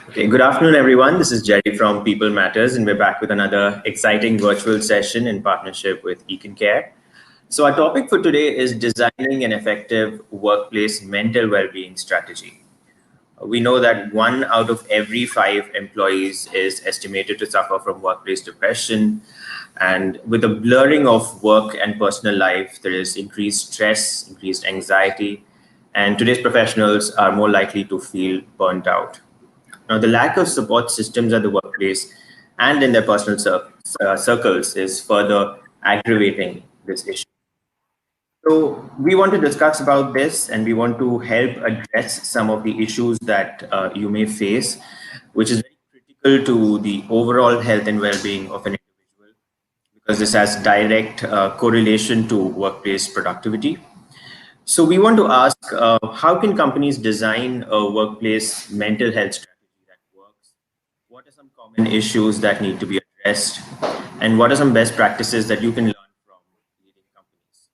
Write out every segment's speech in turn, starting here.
Okay, good afternoon, everyone. This is Jerry from People Matters, and we're back with another exciting virtual session in partnership with Econ Care. So, our topic for today is designing an effective workplace mental well-being strategy. We know that 1 out of every 5 employees is estimated to suffer from workplace depression. And with the blurring of work and personal life, there is increased stress, increased anxiety, and today's professionals are more likely to feel burnt out. Now, the lack of support systems at the workplace and in their personal circles is further aggravating this issue. So, we want to discuss about this and we want to help address some of the issues that you may face, which is very critical to the overall health and well being of an individual because this has direct correlation to workplace productivity. So we want to ask, how can companies design a workplace mental health strategy that works? What are some common issues that need to be addressed? And what are some best practices that you can learn from leading companies?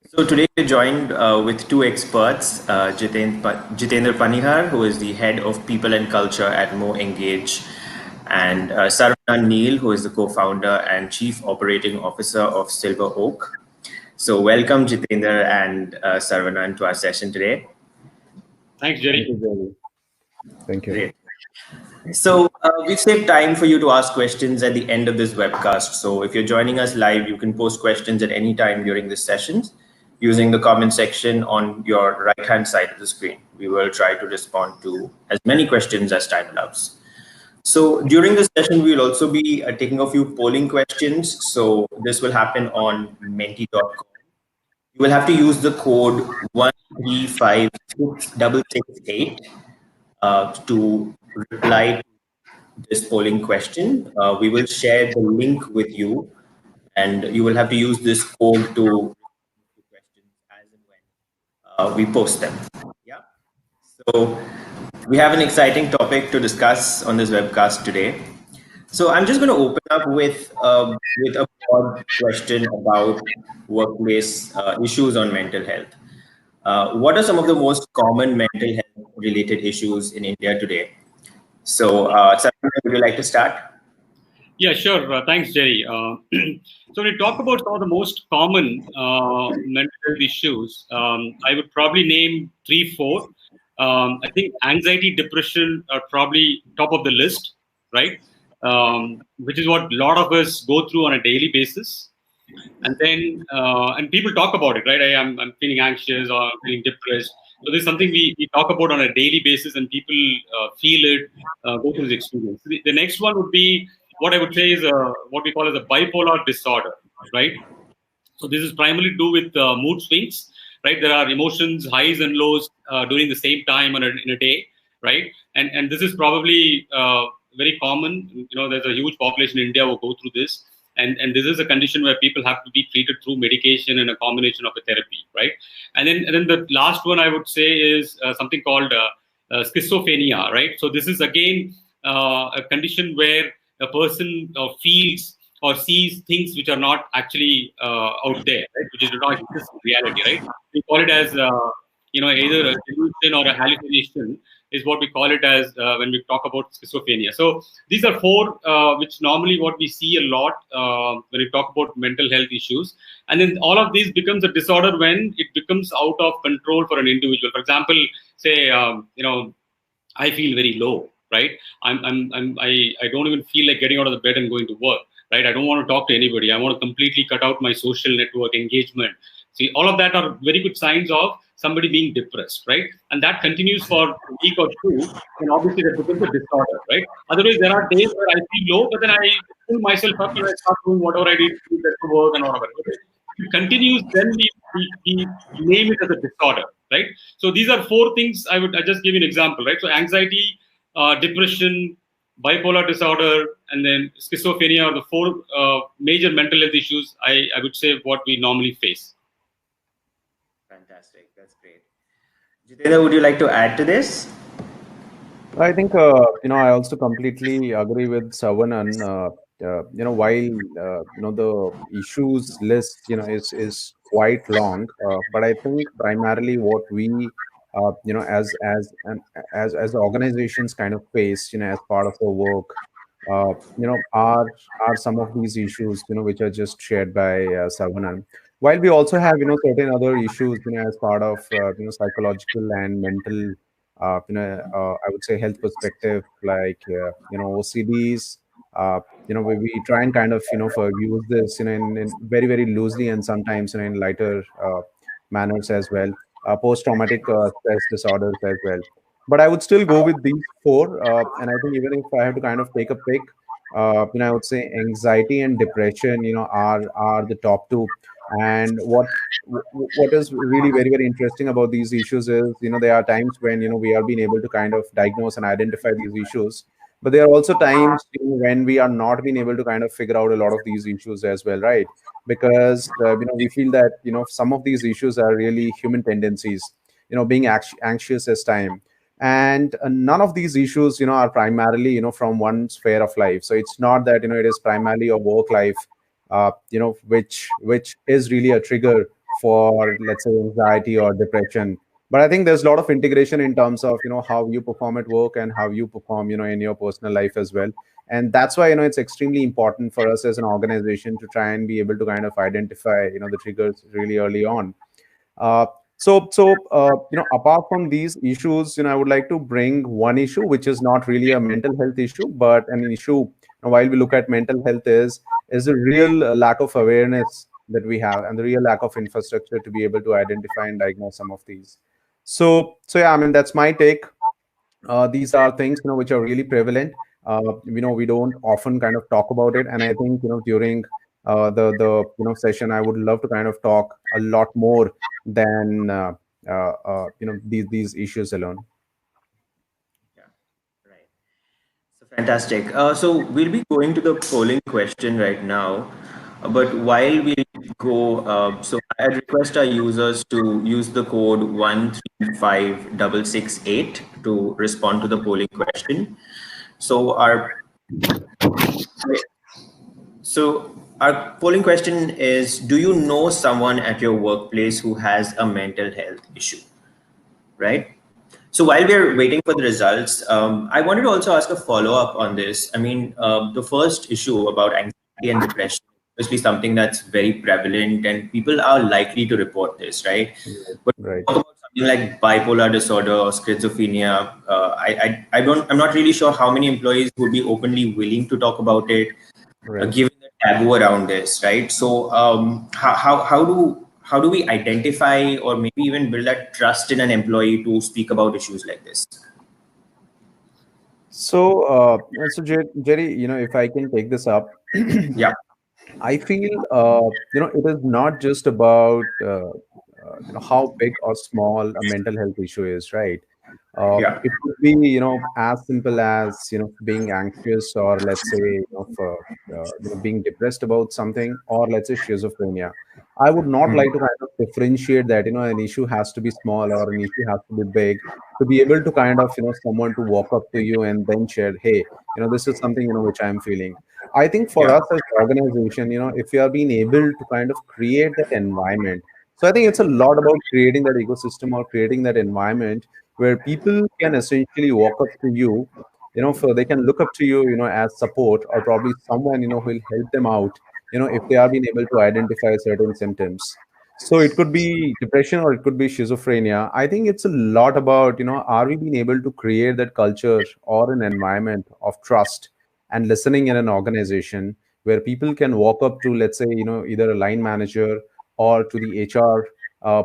So today we're joined with 2 experts, Jitendra Panihar, who is the head of people and culture at Mo Engage, and Saravanan Neil, who is the co-founder and chief operating officer of Silver Oak. So welcome Jitendra and Saravanan to our session today. Thanks, Jerry. Thank you. Great. So we've saved time for you to ask questions at the end of this webcast. So if you're joining us live, you can post questions at any time during this session using the comment section on your right-hand side of the screen. We will try to respond to as many questions as time allows. So during this session, we'll also be taking a few polling questions. So this will happen on menti.com. You will have to use the code 1356668 to reply to this polling question. We will share the link with you, and you will have to use this code to questions as and when we post them. Yeah. So we have an exciting topic to discuss on this webcast today. So I'm just going to open up with a broad question about workplace issues on mental health. What are some of the most common mental health related issues in India today? So, Saravanan, would you like to start? Yeah, sure. Thanks, Jerry. So when we talk about some of the most common mental health issues, I would probably name 3, 4. I think anxiety, depression are probably top of the list, right? Which is what a lot of us go through on a daily basis. And then, and people talk about it, right? I'm feeling anxious or feeling depressed. So this is something we talk about on a daily basis, and people feel it, go through this experience. The next one would be what I would say is what we call as a bipolar disorder, right? So this is primarily to do with mood swings, right? There are emotions, highs and lows during the same time in a day, right? And this is probably very common. You know, there's a huge population in India who go through this. And this is a condition where people have to be treated through medication and a combination of a therapy, right? And then the last one I would say is something called schizophrenia, right? So this is again a condition where a person feels or sees things which are not actually out there, right? Which is not exist in reality, right? We call it as either a delusion or a hallucination is what we call it as when we talk about schizophrenia. So these are 4 which normally what we see a lot when we talk about mental health issues. And then all of these becomes a disorder when it becomes out of control for an individual. For example, say I feel very low, right? I don't even feel like getting out of the bed and going to work, right? I don't want to talk to anybody. I want to completely cut out my social network engagement. See, all of that are very good signs of somebody being depressed, right? And that continues for a week or 2, and obviously that becomes a disorder, right? Otherwise, there are days where I feel low, but then I pull myself up and I start doing whatever I need to do, get to work and whatever. If it continues, then we name it as a disorder, right? So these are 4 things I just give you an example, right? So anxiety, depression, bipolar disorder, and then schizophrenia are the 4 major mental health issues I would say what we normally face. Fantastic. That's great. Jitendra, would you like to add to this? I think, I also completely agree with Saravanan. While, the issues list, is quite long, but I think primarily what we as organizations kind of face, as part of their work, are some of these issues, which are just shared by Sarvanan. While we also have, certain other issues, as part of, psychological and mental, I would say health perspective, like, OCDs. We try and kind of, use this, in very, very loosely, and sometimes, in lighter manners as well. Post-traumatic stress disorders as well. But I would still go with these four. And I think even if I have to kind of take a pick, I would say anxiety and depression, are the top two. And what is really very, very interesting about these issues is, there are times when, we are being able to kind of diagnose and identify these issues, but there are also times, when we are not being able to kind of figure out a lot of these issues as well, right? Because we feel that, some of these issues are really human tendencies, being anxious as time. And none of these issues, are primarily, from one sphere of life. So it's not that, it is primarily a work life, which is really a trigger for, let's say, anxiety or depression. But I think there's a lot of integration in terms of, how you perform at work and how you perform, in your personal life as well. And that's why, it's extremely important for us as an organization to try and be able to kind of identify, the triggers really early on. Apart from these issues, I would like to bring one issue, which is not really a mental health issue, but an issue, while we look at mental health, is a real lack of awareness that we have, and the real lack of infrastructure to be able to identify and diagnose some of these. So yeah, I mean, that's my take. These are things, which are really prevalent. We don't often kind of talk about it, and I think, during the session, I would love to kind of talk a lot more than these issues alone. Yeah, right. So fantastic. So we'll be going to the polling question right now. But while we go, so I'd request our users to use the code 135668 to respond to the polling question. So our polling question is: do you know someone at your workplace who has a mental health issue? Right. So while we're waiting for the results, I wanted to also ask a follow up on this. I mean, the first issue about anxiety and depression is obviously something that's very prevalent, and people are likely to report this, right? But Right. talk about something like bipolar disorder or schizophrenia. I'm not really sure how many employees would be openly willing to talk about it, Right. given the taboo around this, right? So, how do we identify or maybe even build that trust in an employee to speak about issues like this? So Jerry, if I can take this up, Yeah, I feel, it is not just about, how big or small a mental health issue is, right? yeah, It could be, as simple as, being anxious, or let's say, being depressed about something, or let's say schizophrenia. I would not like to kind of differentiate that, an issue has to be small or an issue has to be big, to be able to kind of, someone to walk up to you and then share, hey, this is something, which I'm feeling. I think for yeah, us as an organization, if we are being able to kind of create that environment, so I think it's a lot about creating that ecosystem or creating that environment where people can essentially walk up to you, for they can look up to you, as support, or probably someone, who will help them out, if they are being able to identify certain symptoms. So it could be depression or it could be schizophrenia. I think it's a lot about, are we being able to create that culture or an environment of trust and listening in an organization where people can walk up to, let's say, either a line manager or to the HR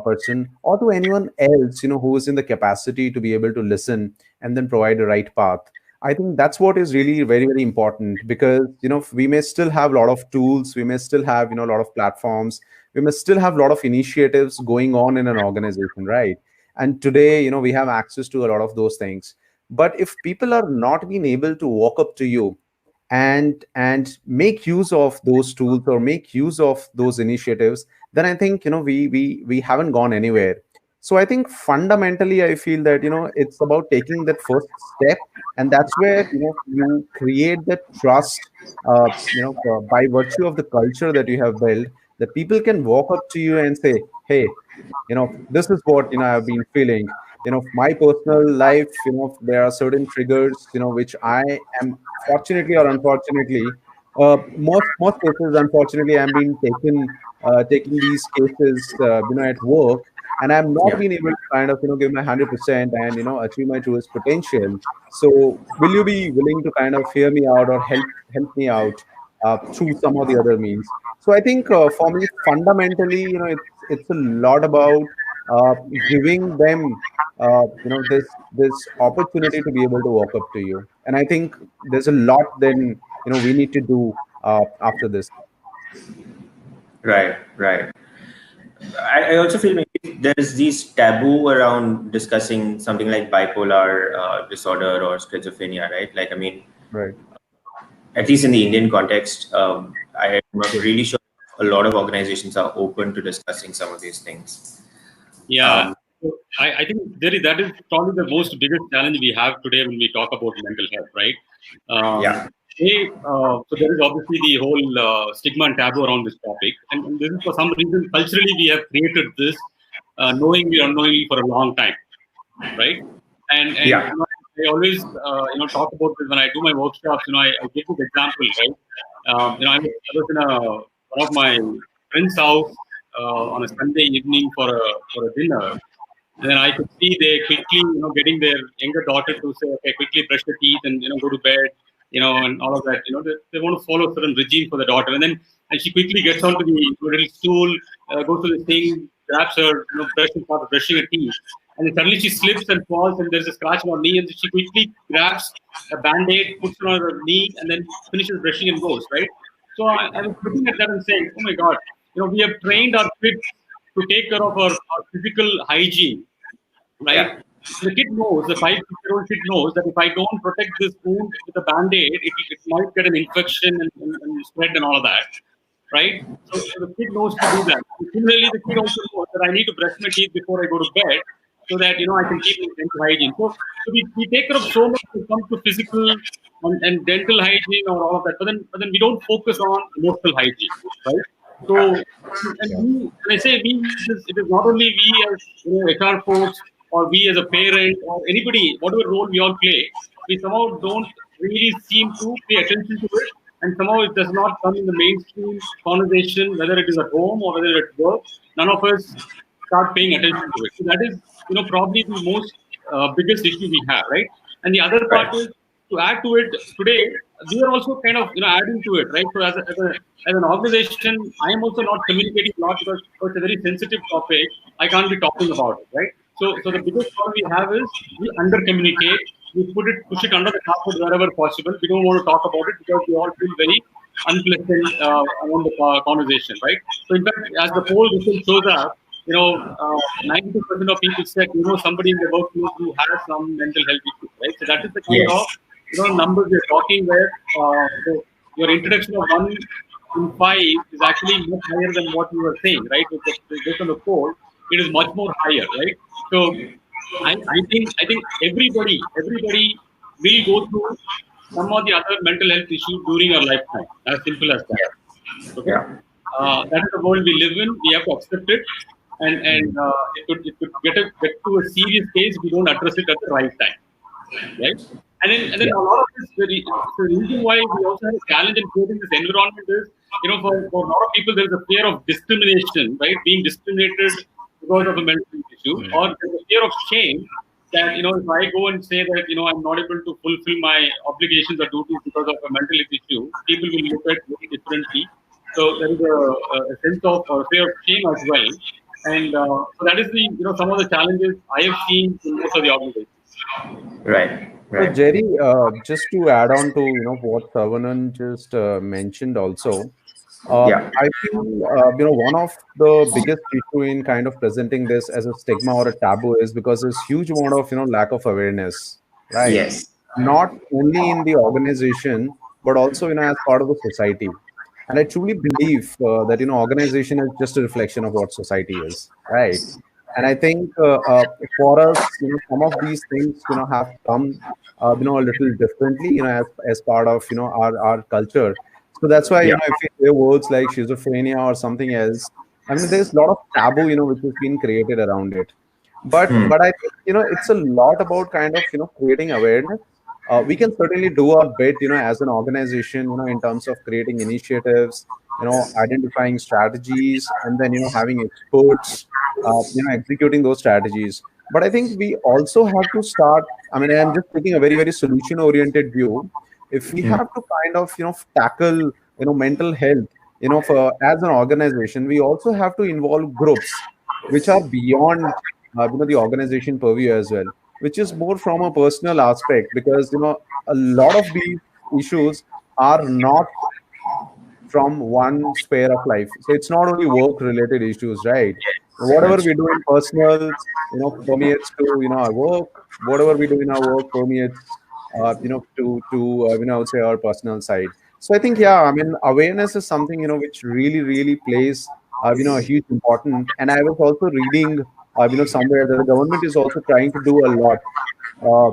person, or to anyone else, who is in the capacity to be able to listen and then provide a right path. I think that's what is really very, very important, because, we may still have a lot of tools, we may still have, a lot of platforms, we may still have a lot of initiatives going on in an organization, right? And today, we have access to a lot of those things. But if people are not being able to walk up to you and make use of those tools or make use of those initiatives, then I think, we haven't gone anywhere. So I think fundamentally I feel that, it's about taking that first step, and that's where, you create that trust, by virtue of the culture that you have built, that people can walk up to you and say, hey, this is what, I've been feeling. my personal life, there are certain triggers, which I am, fortunately or unfortunately, most cases, unfortunately, I'm being taking these cases, at work, and I'm not Yeah. being able to kind of, give my 100% and, achieve my truest potential. So, will you be willing to kind of hear me out or help me out through some of the other means? So, I think for me, fundamentally, it's a lot about uh, giving them, this opportunity to be able to walk up to you. And I think there's a lot then, we need to do after this. Right. Right. I also feel maybe there's these taboo around discussing something like bipolar disorder or schizophrenia, right? Like, I mean, Right. at least in the Indian context, I'm not Yes. really sure a lot of organizations are open to discussing some of these things. Yeah. Um, So I think that is probably the most biggest challenge we have today when we talk about mental health, right? yeah. So there is obviously the whole stigma and taboo around this topic, and this is for some reason culturally we have created this knowingly or unknowingly for a long time, right? And Yeah. I always talk about this when I do my workshops. I give this example, right? I was in one of my friend's house on a Sunday evening for a dinner, and then I could see they quickly, getting their younger daughter to say, okay, quickly brush the teeth and, go to bed, and all of that. They want to follow a certain regime for the daughter. And she quickly gets onto the little stool, goes to the sink, grabs her, brushing her teeth. And then suddenly she slips and falls and there's a scratch on her knee. And she quickly grabs a band-aid, puts it on her knee and then finishes brushing and goes, right? So I was looking at that and saying, oh my God, we have trained our kids to take care of our physical hygiene, right? Yeah. The kid knows, the 5 6 year old kid knows that if I don't protect this wound with a band aid, it might get an infection and spread and all of that, right? So the kid knows to do that. Similarly, the kid also knows that I need to brush my teeth before I go to bed so that I can keep my dental hygiene. So we take care of so much when it comes to physical and dental hygiene or all of that, but then we don't focus on emotional hygiene, right? So and Yeah. when I say we, it is not only we as HR folks or we as a parent or anybody, whatever role we all play, we somehow don't really seem to pay attention to it, and somehow it does not come in the mainstream conversation, whether it is at home or whether it's work. None of us start paying attention to it. So that is, probably the most biggest issue we have, right? And the other Right. part is to add to it today, we are also kind of adding to it, right? So as an organization, I am also not communicating a lot because it's a very sensitive topic. I can't be talking about it, right? So the biggest problem we have is we under communicate. We push it under the carpet wherever possible. We don't want to talk about it because we all feel very unpleasant around the conversation, right? So in fact, as the poll result shows up, 92% of people said somebody in the workplace who has some mental health issues, right? So that is the kind of Yes. numbers we're talking where so your introduction of 1 in 5 is actually much higher than what you were saying, right? Based on the poll, it is much more higher, right? So I think everybody will go through some of the other mental health issues during our lifetime. As simple as that. Yeah. Okay, Yeah. that is the world we live in. We have to accept it, and it could get to a serious case if we don't address it at the right time, right? And then Yeah. a lot of this, the reason why we also have a challenge in creating this environment is, for a lot of people, there is a fear of discrimination, right? Being discriminated because of a mental health issue, or there's a fear of shame that, if I go and say that, I'm not able to fulfill my obligations or duties because of a mental health issue, people will look at it very differently. So there is a sense of or fear of shame as well. And so that is the, some of the challenges I have seen in most of the organizations. Right. So Right. Jerry, just to add on to what Saravanan just mentioned also, Yeah. I feel one of the biggest issue in kind of presenting this as a stigma or a taboo is because there's huge amount of lack of awareness, right? Yes. Not only in the organization but also as part of the society. And I truly believe that organization is just a reflection of what society is, right? And I think for us, some of these things, have come, a little differently, as part of, our culture. So that's why, Yeah. if you hear words like schizophrenia or something else, I mean, there's a lot of taboo, which has been created around it. But I think it's a lot about kind of creating awareness. We can certainly do our bit as an organization in terms of creating initiatives, identifying strategies, and then having experts executing those strategies. But I think we also have to start. I mean, I'm just taking a very very solution oriented view. If we have to kind of tackle mental health for as an organization, we also have to involve groups which are beyond the organization purview as well, which is more from a personal aspect, because a lot of these issues are not from one sphere of life. So it's not only work related issues, right? Whatever That's we do in personal, permeates to our work. Whatever we do in our work permeates, I would say our personal side. So I think, yeah, I mean, awareness is something which really, really plays, a huge important. And I was also reading, somewhere that the government is also trying to do a lot. Uh,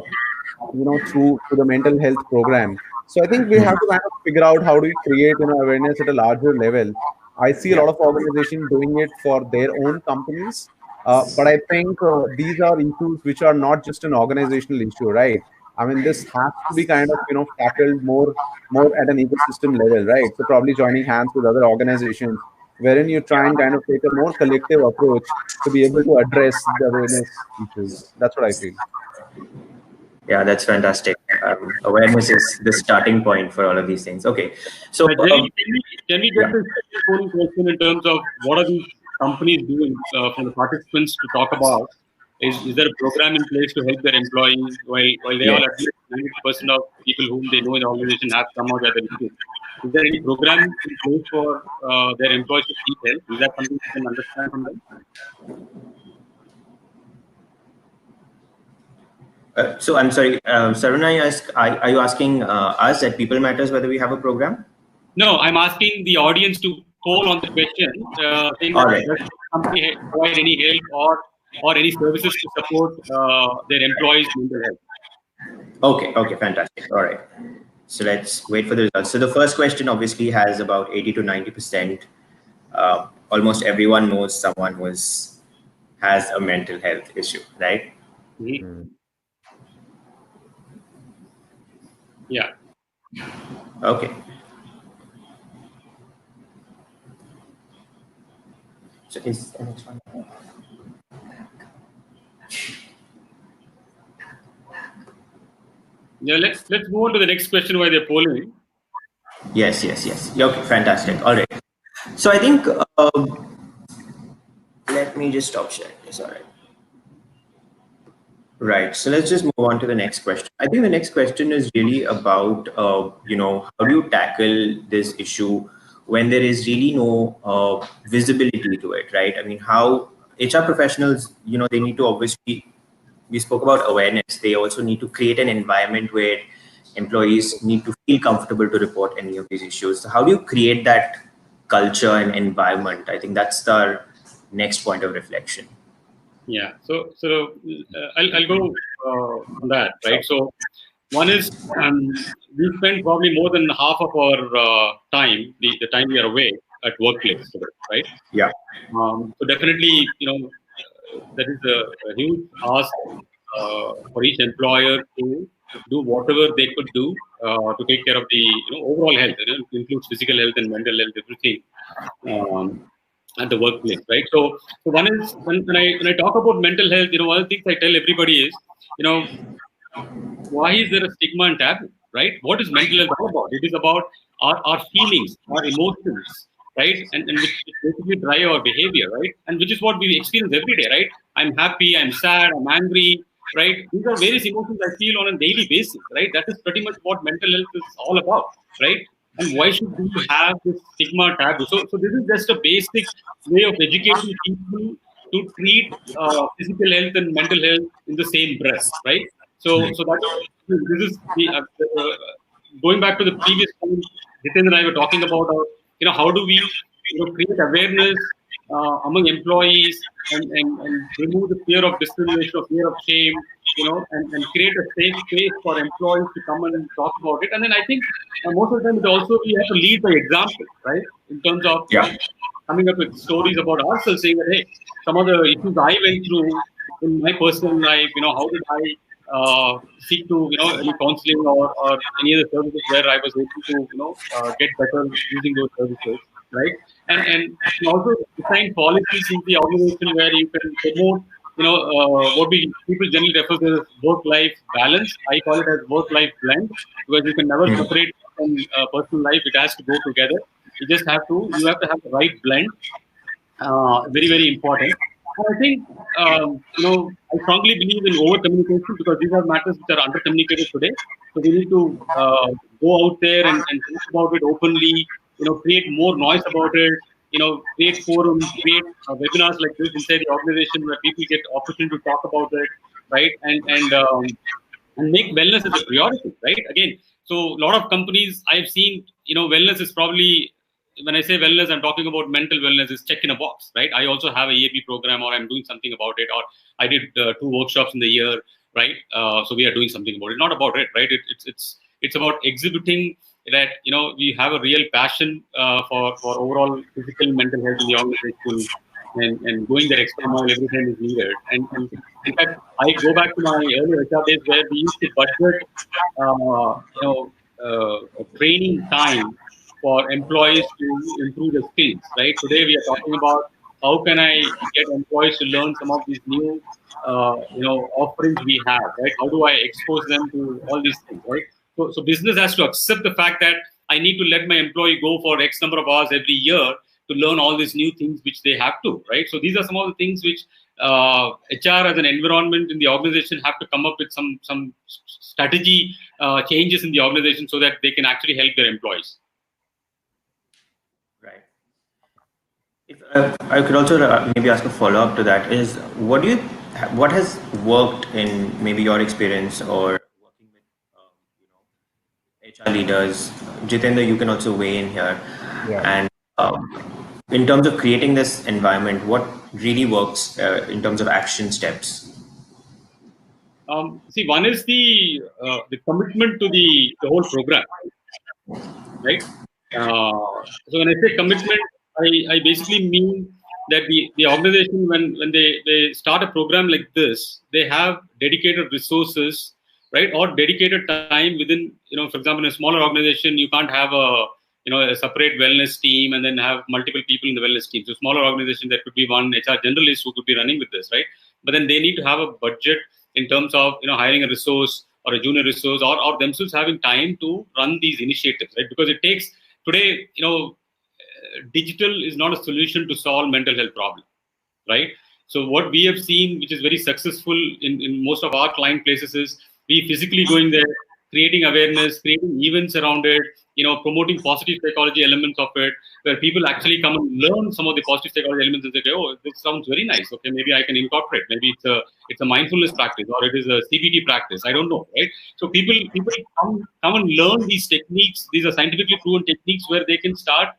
through the mental health program. So I think we have to kind of figure out how do we create awareness at a larger level. I see a yeah. lot of organizations doing it for their own companies, but I think these are issues which are not just an organizational issue, right? I mean, this has to be kind of tackled more at an ecosystem level, right? So probably joining hands with other organizations, wherein you try and kind of take a more collective approach to be able to address the awareness issues. That's what I feel. Yeah, that's fantastic. Awareness is the starting point for all of these things. Okay, so Jerry, can we get yeah. this polling question in terms of what are these companies doing for the participants to talk about? Is there a program in place to help their employees while they all at Yes. least 90% of people whom they know in the organization have come out with an issue? Is there any program in place for their employees to seek help? Is that something you can understand from them? So I'm sorry, Saruna, are you asking us at People Matters whether we have a program? No, I'm asking the audience to poll on the question, saying All that right. does the company provide any help or any services to support their employees' mental health? Okay. Okay. Fantastic. All right. So let's wait for the results. So the first question obviously has about 80 to 90%. Almost everyone knows someone has a mental health issue, right? Mhm. Yeah. Okay. So is the next one? Yeah, let's move on to the next question while they're polling. Yes. Yes. Yes. Yeah, okay. Fantastic. All right. So I think let me just stop sharing this. All right. Right. So let's just move on to the next question. I think the next question is really about, how do you tackle this issue when there is really no visibility to it, right? I mean, how HR professionals, they need to obviously, we spoke about awareness. They also need to create an environment where employees need to feel comfortable to report any of these issues. So how do you create that culture and environment? I think that's the next point of reflection. Yeah. I'll go on that, right? So one is we spend probably more than half of our time, the time we are away at workplace, right? Yeah. So definitely, that is a huge ask for each employer to do whatever they could do to take care of the overall health. It includes physical health and mental health, everything at the workplace, right? So one is when I talk about mental health, one of the things I tell everybody is, you know, why is there a stigma and taboo, right? What is mental health all about? It is about our feelings, our emotions, right? And which basically drive our behavior, right? And which is what we experience every day, right? I'm happy, I'm sad, I'm angry, right? These are various emotions I feel on a daily basis, right? That is pretty much what mental health is all about, right? And why should we have this stigma taboo? So this is just a basic way of educating people to treat physical health and mental health in the same breath, right? So that this is going back to the previous point Jiten and I were talking about. How do we create awareness among employees and remove the fear of discrimination, or fear of shame, and create a safe space for employees to come and talk about it. And then I think most of the time it also we have to lead by example, right? In terms of Yeah. coming up with stories about ourselves, saying that, hey, some of the issues I went through in my personal life, how did I seek to, any counseling or any other services where I was able to, get better using those services, right? And also design policies in the organization where you can promote, what we people generally refer to as work-life balance. I call it as work-life blend, because you can never separate from personal life. It has to go together. You have to have the right blend. Very, very important. And I think, I strongly believe in over communication, because these are matters which are under communicated today. So we need to go out there and talk about it openly, create more noise about it, create forums, create webinars like this inside the organization where people get opportunity to talk about it, right? And make wellness as a priority, right? Again, so a lot of companies I've seen, wellness is probably, when I say wellness, I'm talking about mental wellness is check in a box, right? I also have a EAP program, or I'm doing something about it, or I did 2 workshops in the year, right? So we are doing something about it. Not about it, right? It's about exhibiting that, we have a real passion for overall physical, mental health in the organization, and going that extra mile every time is needed. And in fact, I go back to my earlier HR days where we used to budget, training time for employees to improve the skills. Right. Today we are talking about how can I get employees to learn some of these new, offerings we have. Right. How do I expose them to all these things? Right. So business has to accept the fact that I need to let my employee go for X number of hours every year to learn all these new things which they have to, right? So these are some of the things which HR as an environment in the organization have to come up with some strategy changes in the organization so that they can actually help their employees. Right. If I could also maybe ask a follow-up to that is, what has worked in maybe your experience or working with HR leaders? Jitendra, you can also weigh in here. Yeah. And in terms of creating this environment, what really works in terms of action steps? See, one is the commitment to the whole program, right? So when I say commitment, I basically mean that the organization, when they start a program like this, they have dedicated resources, right, or dedicated time within, for example, in a smaller organization, you can't have a separate wellness team and then have multiple people in the wellness team. So smaller organization, there could be one HR generalist who could be running with this, right? But then they need to have a budget in terms of hiring a resource or a junior resource, or themselves having time to run these initiatives, right? Because it takes today, digital is not a solution to solve mental health problem, right? So what we have seen, which is very successful in most of our client places, is we physically going there, creating awareness, creating events around it, promoting positive psychology elements of it, where people actually come and learn some of the positive psychology elements and say, oh, this sounds very nice. Okay, maybe I can incorporate. Maybe it's a mindfulness practice, or it is a CBT practice. I don't know, right? So people come and learn these techniques. These are scientifically proven techniques where they can start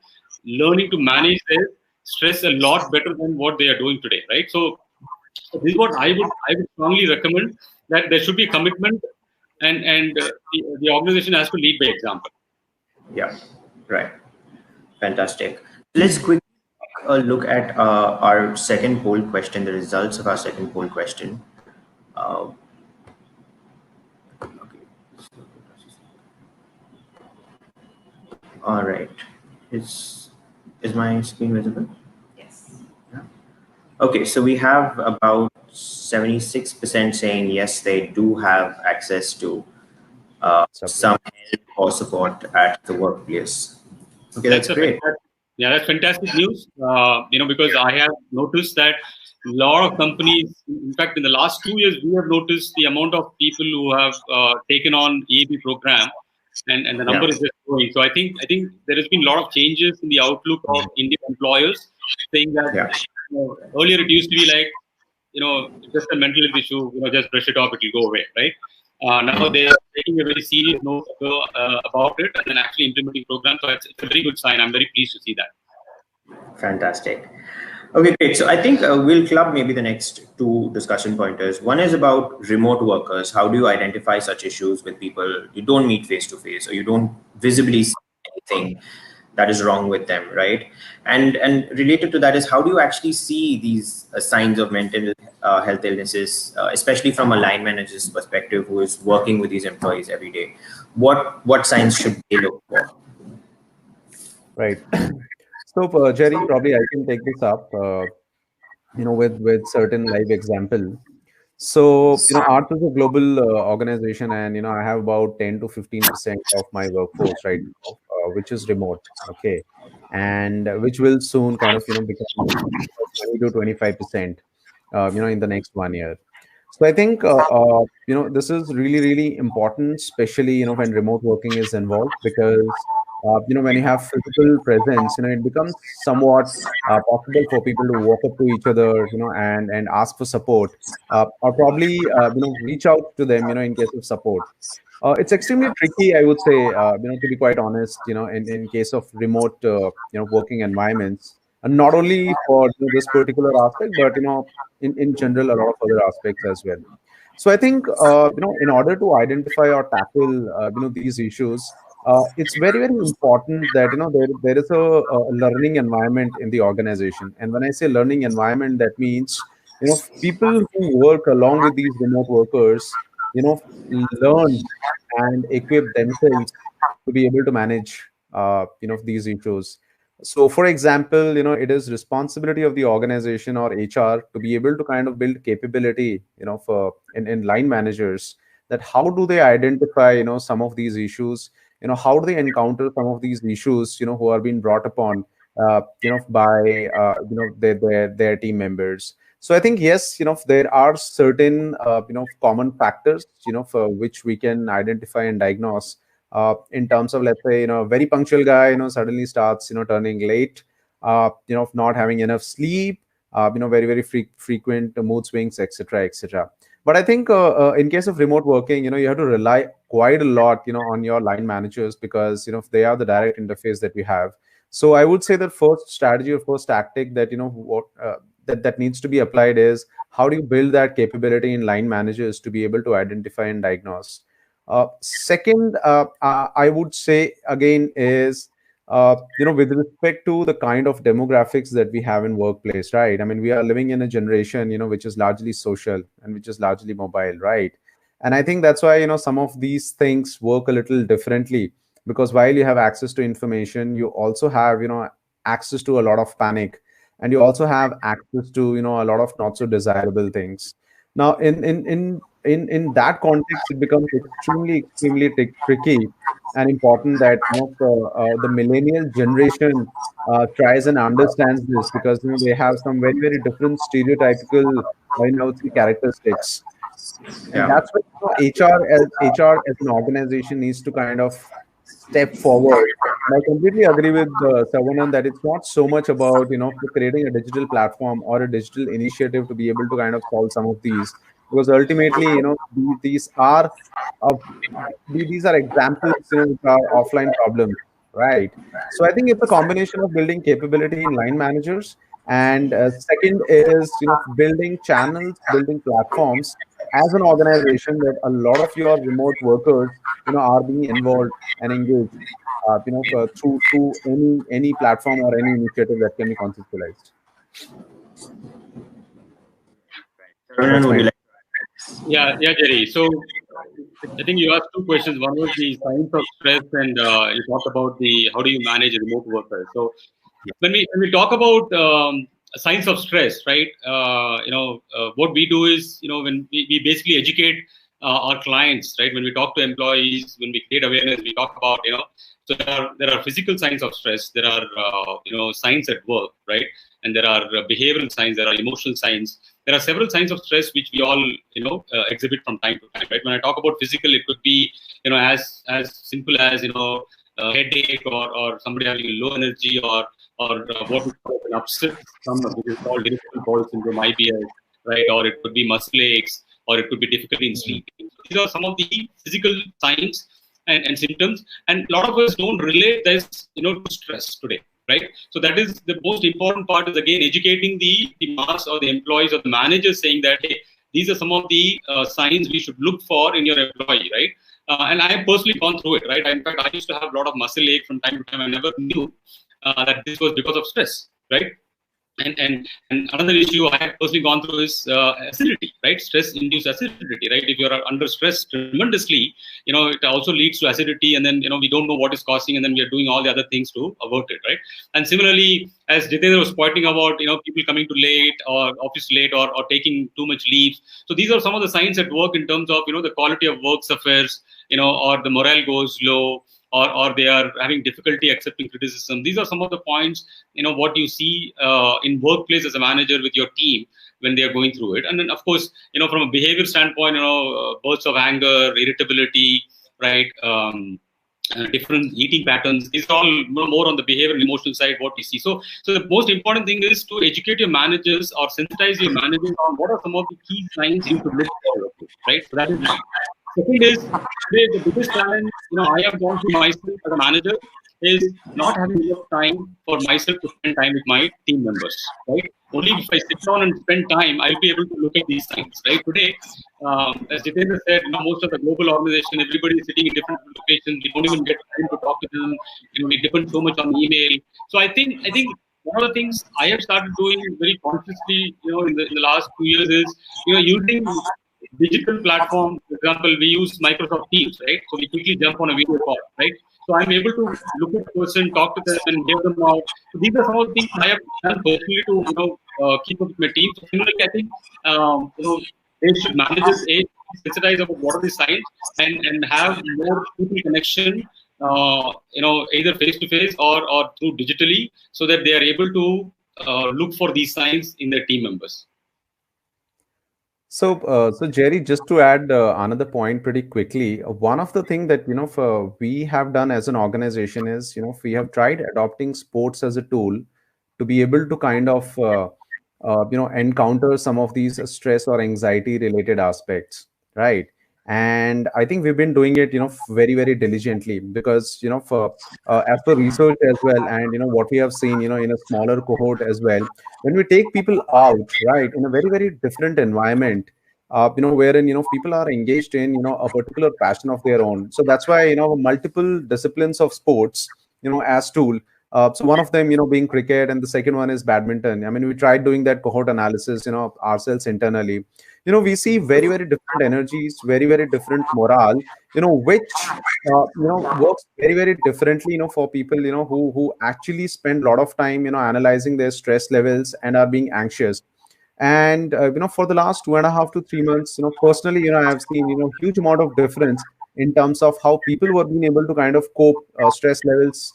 learning to manage their stress a lot better than what they are doing today, right? So this is what I would strongly recommend, that there should be commitment, and the organization has to lead by example. Yeah, right. Fantastic. Let's quickly look at our second poll question, the results of our second poll question. Okay. All right. Is my screen visible? Yes. Yeah. Okay, so we have about 76% saying yes, they do have access to some help or support at the workplace. Okay, that's great. That's fantastic news. Because I have noticed that a lot of companies, in fact, in the last 2 years, we have noticed the amount of people who have taken on EAP program, and the number is just growing. So I think there has been a lot of changes in the outlook of Indian employers, saying that earlier it used to be like, just a mental health issue, just brush it off, it will go away, right? Now they are taking a very serious note about it and then actually implementing programs. So it's a very good sign. I'm very pleased to see that. Fantastic. Okay, great. So I think we'll club maybe the next 2 discussion pointers. One is about remote workers. How do you identify such issues with people you don't meet face to face, or you don't visibly see anything that is wrong with them, right? And related to that is, how do you actually see these signs of mental health illnesses, especially from a line manager's perspective who is working with these employees every day? What signs should they look for? Right. So, Jerry, probably I can take this up, with certain live example. So, Arts is a global organization, and I have about 10 to 15% of my workforce right now, which is remote. Okay, and which will soon kind of become 20 to 25%, in the next 1 year. So I think this is really really important, especially when remote working is involved, because when you have physical presence, it becomes somewhat possible for people to walk up to each other, and ask for support, or probably reach out to them, in case of support. It's extremely tricky, I would say, to be quite honest, in case of remote, working environments, and not only for this particular aspect, but in general, a lot of other aspects as well. So I think, in order to identify or tackle, these issues, it's very, very important that, there is a learning environment in the organization. And when I say learning environment, that means, people who work along with these remote workers, learn and equip themselves to be able to manage, these issues. So, for example, it is responsibility of the organization or HR to be able to kind of build capability, for in line managers, that how do they identify, some of these issues, how do they encounter some of these issues, who are being brought upon, by, their team members. So I think, yes, there are certain, common factors, for which we can identify and diagnose, in terms of, let's say, a very punctual guy, suddenly starts, turning late, not having enough sleep, very, very frequent mood swings, etc., etc. But I think, in case of remote working, you have to rely quite a lot, on your line managers, because, they are the direct interface that we have. So I would say that first strategy or first tactic that, that needs to be applied is, how do you build that capability in line managers to be able to identify and diagnose. Second, I would say again is, with respect to the kind of demographics that we have in workplace, right? I mean, we are living in a generation, which is largely social and which is largely mobile, right? And I think that's why, some of these things work a little differently, because while you have access to information, you also have, access to a lot of panic, and you also have access to, a lot of not so desirable things. Now, in that context, it becomes extremely tricky and important that, the millennial generation tries and understands this, because they have some very very different stereotypical, I would say, characteristics. And Yeah. that's what, HR as an organization needs to kind of step forward. And I completely agree with Savanand that it's not so much about, creating a digital platform or a digital initiative to be able to kind of solve some of these, because ultimately, these are, uh, these are examples, which are offline problems, right? So I think it's a combination of building capability in line managers, and second is, building channels, building platforms as an organization, that a lot of your remote workers, are being involved and engaged, through any platform or any initiative that can be conceptualized. Raghunan, That's would my you like? Yeah, Jerry. So I think you asked two questions. One was the signs of stress, and you talked about the how do you manage remote workers. So when we talk about signs of stress, right? What we do is, when we basically educate our clients, right? When we talk to employees, when we create awareness, we talk about, so there are physical signs of stress, there are signs at work, right? And there are behavioral signs, there are emotional signs, there are several signs of stress which we all exhibit from time to time, right? When I talk about physical, it could be as simple as a headache, or somebody having low energy, or what we call an upset stomach, which is called irritable bowel syndrome, IBS, right? Or it could be muscle aches, or it could be difficulty in sleeping. So these are some of the physical signs and symptoms, and a lot of us don't relate this, to stress today, right? So that is the most important part, is again educating the mass or the employees or the managers, saying that, hey, these are some of the signs we should look for in your employee, right? And I have personally gone through it, right? In fact, I used to have a lot of muscle ache from time to time. I never knew that this was because of stress, right? And another issue I have personally gone through is acidity, right? Stress-induced acidity, right? If you're under stress tremendously, it also leads to acidity, and then we don't know what is causing, and then we are doing all the other things to avert it, right? And similarly, as Jitendra was pointing about, people coming to late or office late or taking too much leaves. So these are some of the signs at work in terms of the quality of work suffers, or the morale goes low, or they are having difficulty accepting criticism. These are some of the points, what you see in workplace as a manager with your team when they are going through it. And then, of course, from a behavior standpoint, bursts of anger, irritability, right? Different eating patterns. These are all more on the behavior and emotional side, what we see. So the most important thing is to educate your managers or sensitize your managers on what are some of the key signs you should look for, right? So that is one. Second is, today the biggest challenge I have gone through myself as a manager is not having enough time for myself to spend time with my team members, right? Only if I sit down and spend time, I'll be able to look at these signs, right? Today, as Jitendra said, most of the global organization, everybody is sitting in different locations. We don't even get time to talk to them. We depend so much on email. So I think one of the things I have started doing very consciously, in the last 2 years is, using digital platform. For example, we use Microsoft Teams, right? So we quickly jump on a video call, right? So I'm able to look at the person, talk to them, and hear them out. So these are some of the things I have done personally to keep up with my team. So similarly, I think they should managers sensitize about what are the signs and have more people connection, either face to face or through digitally, so that they are able to look for these signs in their team members. So Jerry, just to add another point pretty quickly, one of the things that we have done as an organization is we have tried adopting sports as a tool to be able to kind of encounter some of these stress or anxiety related aspects, right? And I think we've been doing it very very diligently, because for as per research as well, and what we have seen in a smaller cohort as well, when we take people out, right, in a very very different environment, wherein people are engaged in a particular passion of their own. So that's why multiple disciplines of sports as tool. So one of them being cricket, and the second one is badminton. I mean, we tried doing that cohort analysis ourselves internally. We see very very different energies, very very different morale, which works very very differently for people who actually spend a lot of time analyzing their stress levels and are being anxious. And for the last 2.5 to 3 months, personally, I have seen huge amount of difference in terms of how people were being able to kind of cope stress levels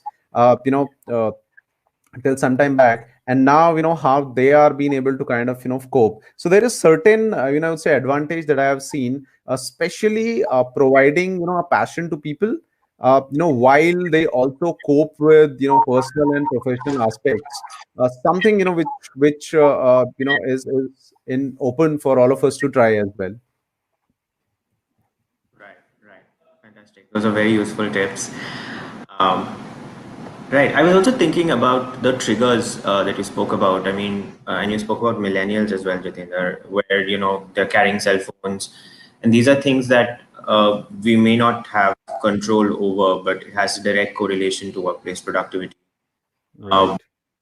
till some time back, and now how they are being able to kind of cope. So there is certain I would say advantage that I have seen, especially providing a passion to people, while they also cope with personal and professional aspects, something which is in open for all of us to try as well. Right, fantastic. Those are very useful tips. Right. I was also thinking about the triggers that you spoke about. I mean, and you spoke about millennials as well, Jitendra, where they're carrying cell phones, and these are things that we may not have control over, but it has a direct correlation to workplace productivity. Right.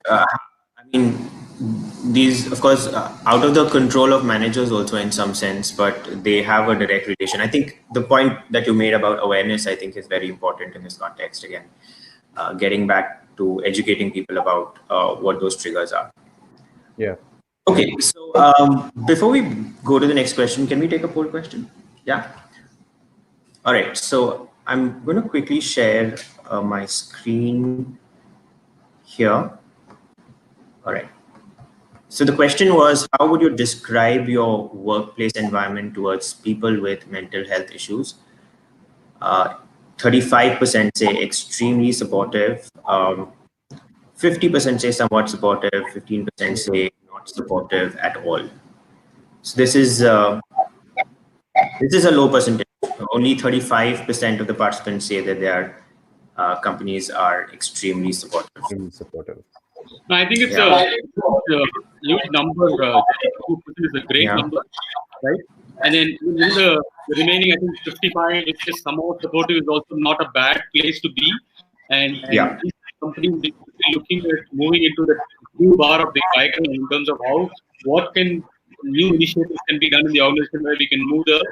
I mean, these, of course, out of the control of managers also in some sense, but they have a direct relation. I think the point that you made about awareness, I think, is very important in this context again. Getting back to educating people about what those triggers are. Yeah. Okay, so before we go to the next question, can we take a poll question? Yeah. All right, so I'm going to quickly share my screen here. All right. So the question was, how would you describe your workplace environment towards people with mental health issues? 35% say extremely supportive, 50% say somewhat supportive, 15% say not supportive at all. So this is a low percentage. Only 35% of the participants say that their companies are extremely supportive. Extremely supportive. No, I think it's a huge number. 2% is a great number. right? And then within the remaining, I think 55, which is somewhat supportive, is also not a bad place to be. And Yeah. these companies need to be looking at moving into the blue bar of the diagram in terms of how what can new initiatives can be done in the organization where we can move the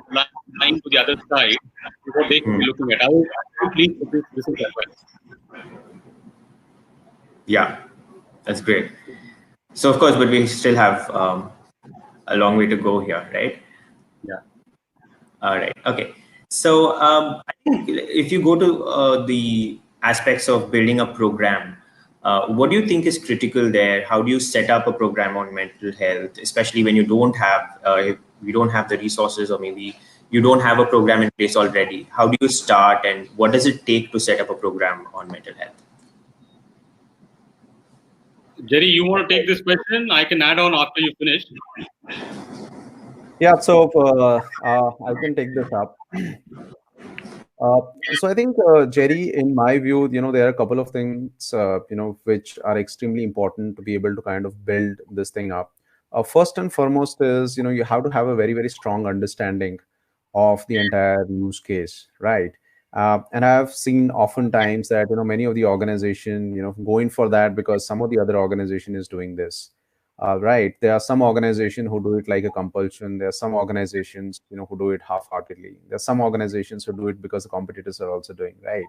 line to the other side, is what they should be looking at. I would please with this is as well. Yeah, that's great. So of course, but we still have a long way to go here, right? Yeah. All right. Okay. So I think if you go to the aspects of building a program, what do you think is critical there? How do you set up a program on mental health, especially when you don't have if you don't have the resources, or maybe you don't have a program in place already? How do you start, and what does it take to set up a program on mental health? Jerry, you want to take this question? I can add on after you finish. Yeah, so I can take this up. Uh, so I think, Jerry, in my view, there are a couple of things, which are extremely important to be able to kind of build this thing up. First and foremost is, you have to have a very, very strong understanding of the entire use case, right? And I've seen oftentimes that, many of the organization, go in for that because some of the other organization is doing this. Right. There are some organizations who do it like a compulsion. There are some organizations, who do it half-heartedly. There are some organizations who do it because the competitors are also doing, right.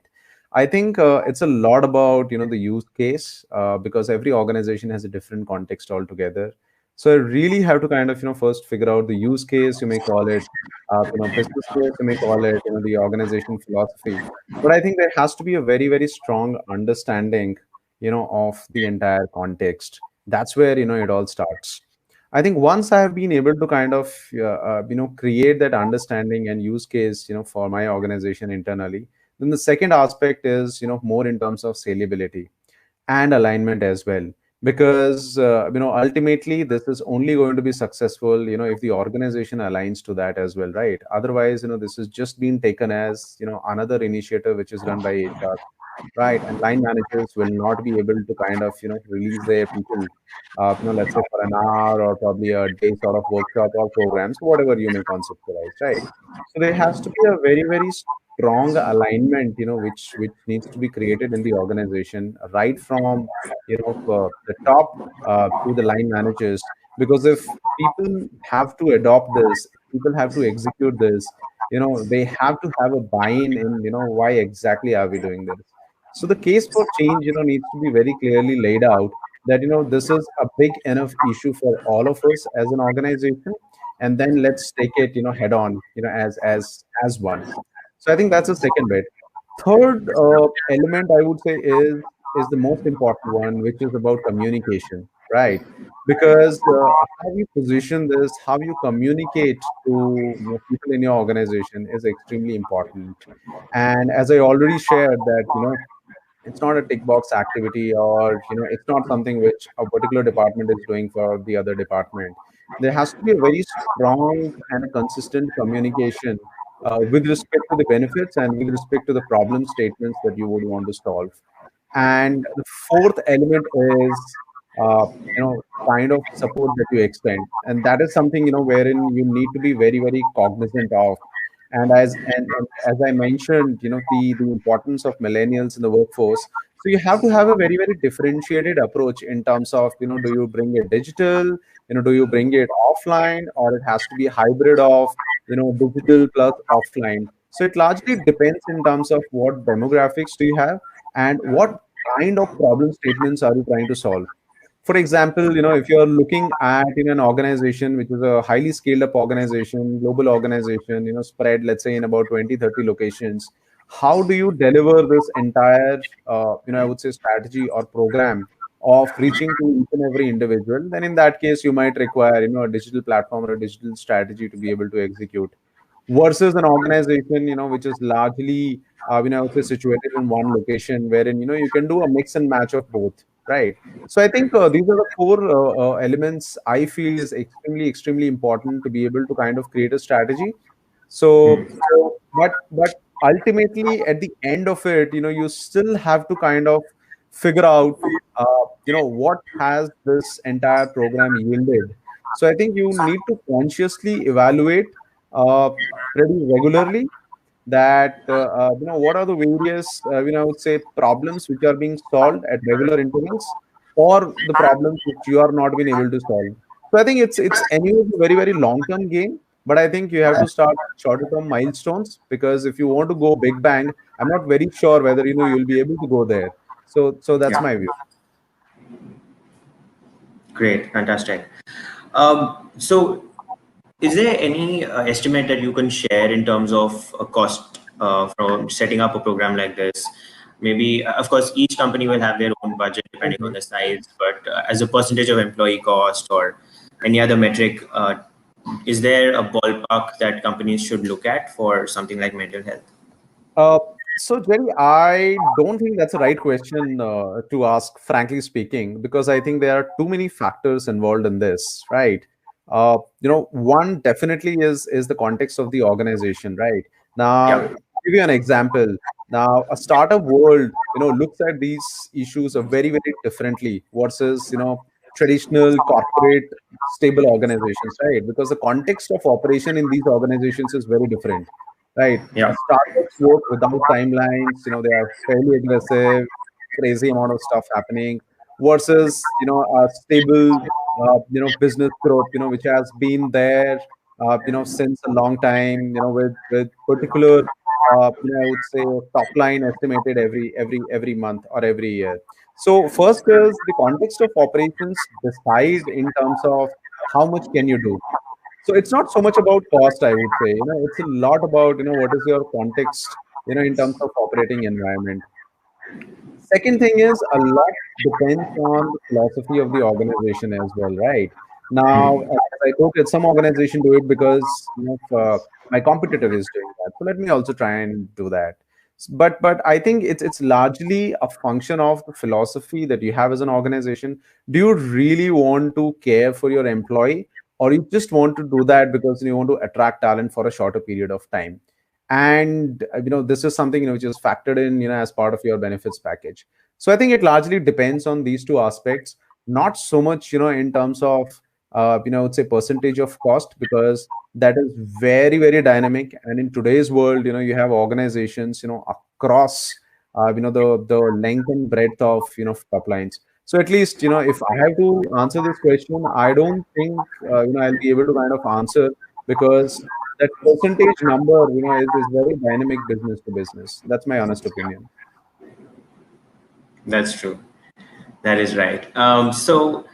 I think it's a lot about, the use case, because every organization has a different context altogether. So I really have to kind of, first figure out the use case, you may call it, business case, you may call it, the organization philosophy. But I think there has to be a very, very strong understanding, of the entire context. That's where it all starts. I think once I have been able to kind of create that understanding and use case for my organization internally, then the second aspect is more in terms of scalability and alignment as well, because ultimately this is only going to be successful if the organization aligns to that as well, right? Otherwise, this has just been taken as another initiative which is run by HR, right? And line managers will not be able to kind of release their people, let's say for an hour or probably a day sort of workshop or programs, whatever you may conceptualize, right? So there has to be a very, very strong alignment, which needs to be created in the organization, right from the top to the line managers. Because if people have to adopt this, people have to execute this, they have to have a buy-in in why exactly are we doing this. So the case for change, needs to be very clearly laid out, that this is a big enough issue for all of us as an organization, and then let's take it head on, as one. So I think that's the second bit. Third element I would say is the most important one, which is about communication, right? Because how you position this, how you communicate to people in your organization is extremely important. And as I already shared that it's not a tick box activity, or it's not something which a particular department is doing for the other department. There has to be a very strong and a consistent communication with respect to the benefits and with respect to the problem statements that you would want to solve. And the fourth element is kind of support that you extend, and that is something wherein you need to be very, very cognizant of. And as I mentioned, the importance of millennials in the workforce. So you have to have a very, very differentiated approach in terms of do you bring it digital, do you bring it offline, or it has to be a hybrid of digital plus offline. So it largely depends in terms of what demographics do you have, and what kind of problem statements are you trying to solve. For example, if you're looking at in an organization which is a highly scaled up organization, global organization, spread, let's say, in about 20, 30 locations, how do you deliver this entire, I would say, strategy or program of reaching to each and every individual? Then in that case, you might require, a digital platform or a digital strategy to be able to execute, versus an organization which is largely I would say situated in one location, wherein you can do a mix and match of both, right? So I think these are the four elements I feel is extremely important to be able to kind of create a strategy. So but ultimately at the end of it, you still have to kind of figure out what has this entire program yielded, So I think you need to consciously evaluate uh, pretty regularly that what are the various I would say problems which are being solved at regular intervals, or the problems which you are not being able to solve. So I think it's anyway a very very long term game, but I think you have to start shorter term milestones, because if you want to go big bang, I'm not very sure whether you'll be able to go there. So that's Yeah. my view. Great. Fantastic. So, is there any estimate that you can share in terms of a cost from setting up a program like this? Maybe, of course, each company will have their own budget depending on Mhm. the size, but as a percentage of employee cost or any other metric, is there a ballpark that companies should look at for something like mental health? Uh, so, Jerry, I don't think that's the right question to ask, frankly speaking, because I think there are too many factors involved in this, right? One definitely is the context of the organization, right? Now, Yeah. I'll give you an example. Now, a startup world, looks at these issues very, very differently versus, traditional corporate stable organizations, right? Because the context of operation in these organizations is very different, right? Yeah. Startups work without timelines. They are fairly aggressive, crazy amount of stuff happening, versus a stable business growth, which has been there since a long time, with particular I would say top line estimated every month or every year. So first is the context of operations decide in terms of how much can you do. So it's not so much about cost, I would say. It's a lot about, what is your context, in terms of operating environment. Second thing is a lot depends on the philosophy of the organization as well, right? Now, as I told you, some organization do it because my competitor is doing that, so let me also try and do that. But I think it's largely a function of the philosophy that you have as an organization. Do you really want to care for your employee, or you just want to do that because you want to attract talent for a shorter period of time? And this is something which is factored in as part of your benefits package. So I think it largely depends on these two aspects, not so much in terms of I would say percentage of cost, because that is very very dynamic. And in today's world, you have organizations across the length and breadth of top lines. So at least if I have to answer this question, I don't think I'll be able to kind of answer, because that percentage number is very dynamic business to business. That's my honest opinion. That's true. That is right. So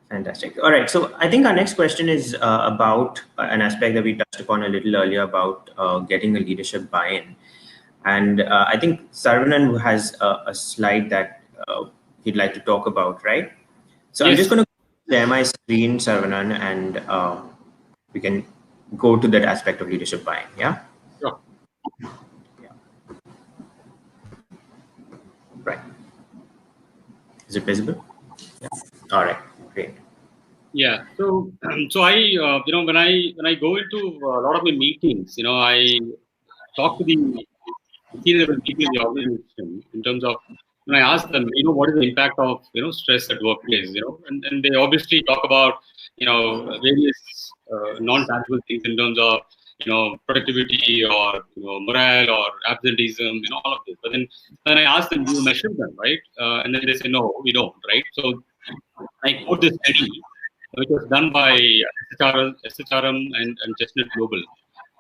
fantastic. All right. So I think our next question is about an aspect that we touched upon a little earlier about getting a leadership buy-in. And I think Saravanan has a slide that he'd like to talk about, right? So I'm just Yes. going to share my screen, Saravanan, and we can go to that aspect of leadership buying. Yeah. Sure. Yeah. Right. Is it visible? Yeah. All right. Great. Yeah. So, so I, when I go into a lot of my meetings, I talk to the senior level people in the organization in terms of when I ask them, what is the impact of stress at workplace, and they obviously talk about various non-tangible things in terms of productivity or morale or absenteeism, all of this. But then I ask them, do you measure them, right? And then they say, no, we don't, right? So I quote this study which was done by SHRM and Chestnut Global,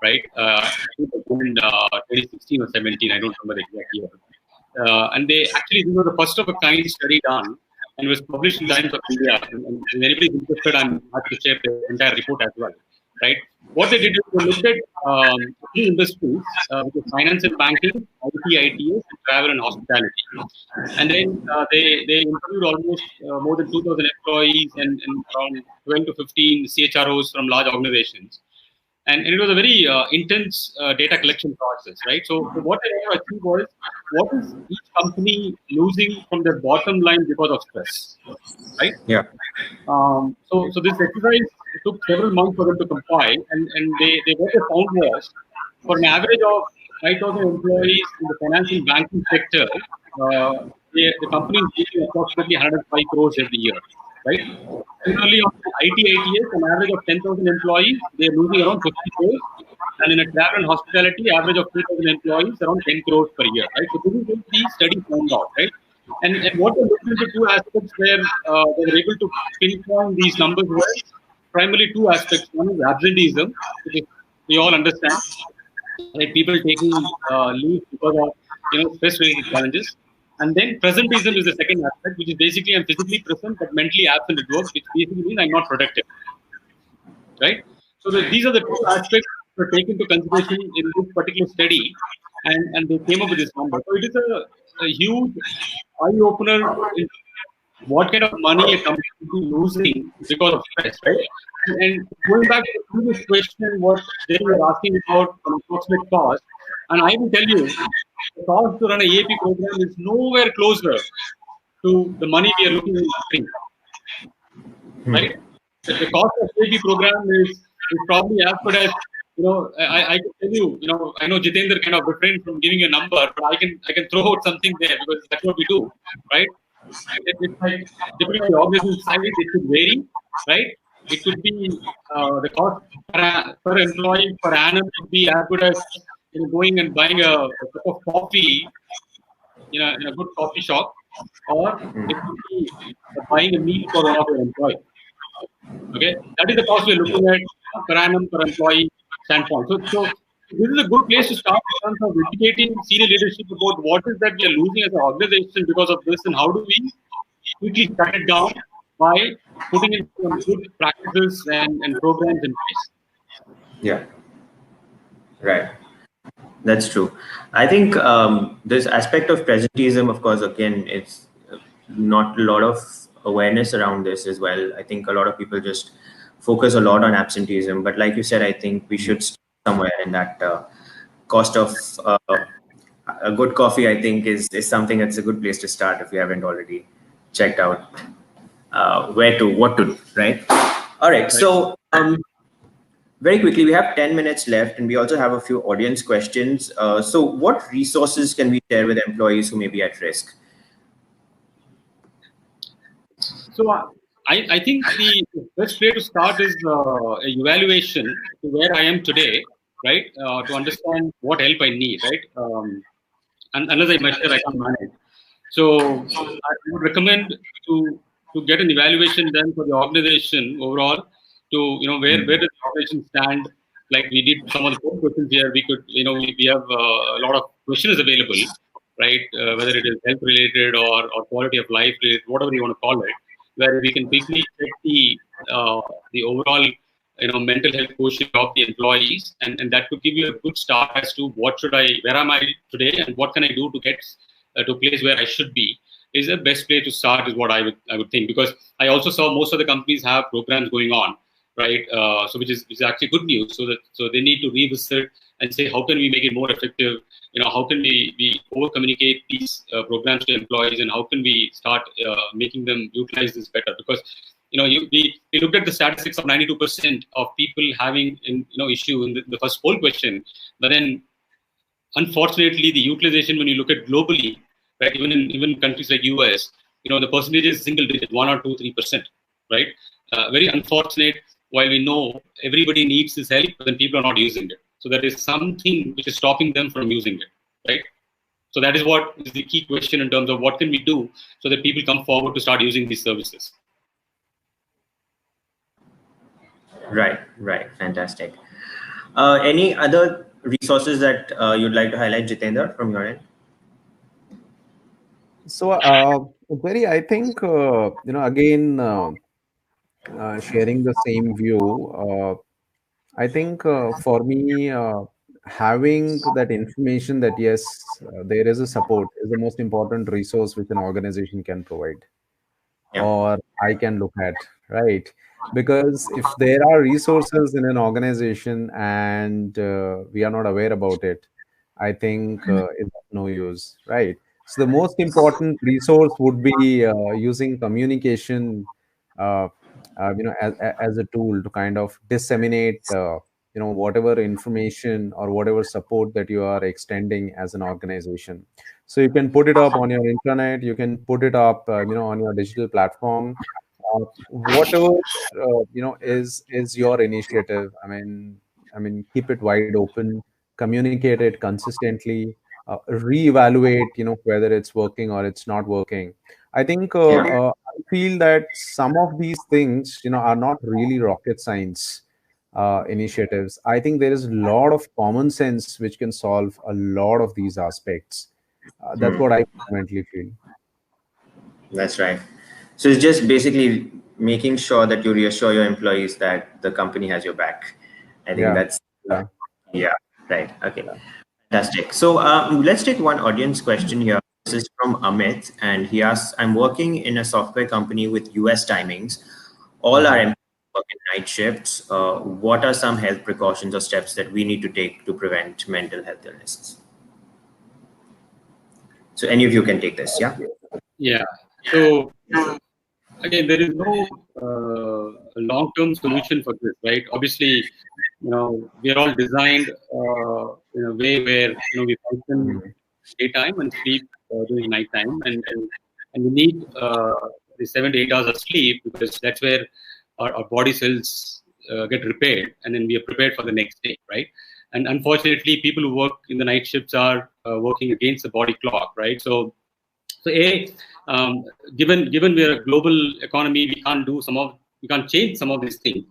right? I think it was in 2016 or 17, I don't remember the exact year. And this was the first of a kind study done, and it was published in Times of India. And if anybody's interested, I'm happy to share the entire report as well, right? What they did is they looked at three industries, which is finance and banking, IT, ITS, and travel and hospitality. And then they interviewed almost more than 2,000 employees and around 12 to 15 CHROs from large organizations. And it was a very intense data collection process, right? So what they wanted to achieve was, what is each company losing from their bottom line because of stress, right? Yeah. So this exercise took several months for them to compile, and what they found was, for an average of 5,000 employees in the finance and banking sector, the company is losing approximately 105 crores every year. right? Similarly, on the IT/ITES, an average of 10,000 employees, they are losing around 50 crores. And in a travel and hospitality, average of 2,000 employees, around 10 crores per year, right? So this is what the study found out, right? And what they looked into two aspects where they were able to pinpoint these numbers were primarily two aspects. One is absenteeism, which is, we all understand, right? People taking leave because of stress-related challenges. And then presenteeism is the second aspect, which is basically I'm physically present but mentally absent at work, which basically means I'm not productive, right? So these are the two aspects that were taken into consideration in this particular study, and they came up with this number. So it is a huge eye opener in what kind of money a company is losing because of stress, right? And going back to the previous question, what they were asking about an approximate cost, and I will tell you, the cost to run a EAP program is nowhere closer to the money we are looking at, right? The cost of EAP program is probably as good as I can tell you, I know Jitendra kind of refrained from giving a number, but I can throw out something there because that's what we do, right? It's like depending on the organization size, it could vary, right? It could be the cost per employee per annum could be as good as going and buying a cup of coffee in a good coffee shop, or it could be buying a meal for one of your employees. Okay, that is the cost we're looking at per annum per employee standpoint. So this is a good place to start in terms of educating senior leadership about what is that we are losing as an organization because of this, and how do we quickly shut it down by putting in some good practices and programs in place. Yeah, right. That's true. I think this aspect of presenteeism, of course, again, it's not a lot of awareness around this as well. I think a lot of people just focus a lot on absenteeism. But like you said, I think we should start somewhere in that cost of a good coffee, I think, is something that's a good place to start if you haven't already checked out what to do, right? All right. So very quickly, we have 10 minutes left, and we also have a few audience questions. So what resources can we share with employees who may be at risk? So I think the best way to start is a evaluation to where I am today, right? To understand what help I need, right? And unless I measure, I can't manage. So I would recommend to get an evaluation done for the organization overall to where does the organization stand. Like we did some of the poll questions here, we could we have a lot of questions available, right? Whether it is health related or quality of life related, whatever you want to call it, where we can quickly check the overall mental health quotient of the employees, and that could give you a good start as to where am I today, and what can I do to get to a place where I should be. Is the best place to start, is what I would think, because I also saw most of the companies have programs going on, right? So which is actually good news. So they need to revisit and say, how can we make it more effective? How can we over communicate these programs to employees, and how can we start making them utilize this better? Because we looked at the statistics of 92% of people having issue in the first poll question, but then unfortunately the utilization, when you look at globally, right, even countries like US, the percentage is single digit, 1 or 2, 3%, right? Very unfortunate. While we know everybody needs this help, but then people are not using it. So that is something which is stopping them from using it, right? So that is what is the key question in terms of what can we do so that people come forward to start using these services. Right. Fantastic. Any other resources that you'd like to highlight, Jitendra, from your end? So, I think, again, sharing the same view, I think for me, having that information that yes, there is a support is the most important resource which an organization can provide, or I can look at, right? Because if there are resources in an organization and we are not aware about it, I think it's of no use, right? So the most important resource would be using communication, uh, as a tool to kind of disseminate, whatever information or whatever support that you are extending as an organization. So you can put it up on your internet, you can put it up, on your digital platform, whatever is your initiative. Keep it wide open, communicate it consistently, reevaluate, whether it's working or it's not working. I think I feel that some of these things, are not really rocket science initiatives. I think there is a lot of common sense which can solve a lot of these aspects. That's what I fundamentally feel. That's right. So it's just basically making sure that you reassure your employees that the company has your back. I think Yeah. that's, Yeah. yeah, right. Okay. Yeah. Fantastic. So let's take one audience question here. This is from Amit, and he asks, I'm working in a software company with US timings. All our Mhm. employees work in night shifts. What are some health precautions or steps that we need to take to prevent mental health illnesses? So any of you can take this, yeah? Yeah. So again, there is no long-term solution for this, right? Obviously, we are all designed in a way where we function Mhm. daytime and sleep during nighttime, and we need the 7 to 8 hours of sleep because that's where our body cells get repaired, and then we are prepared for the next day, right? And unfortunately, people who work in the night shifts are working against the body clock, right? So um, given we're a global economy, we can't change some of these things,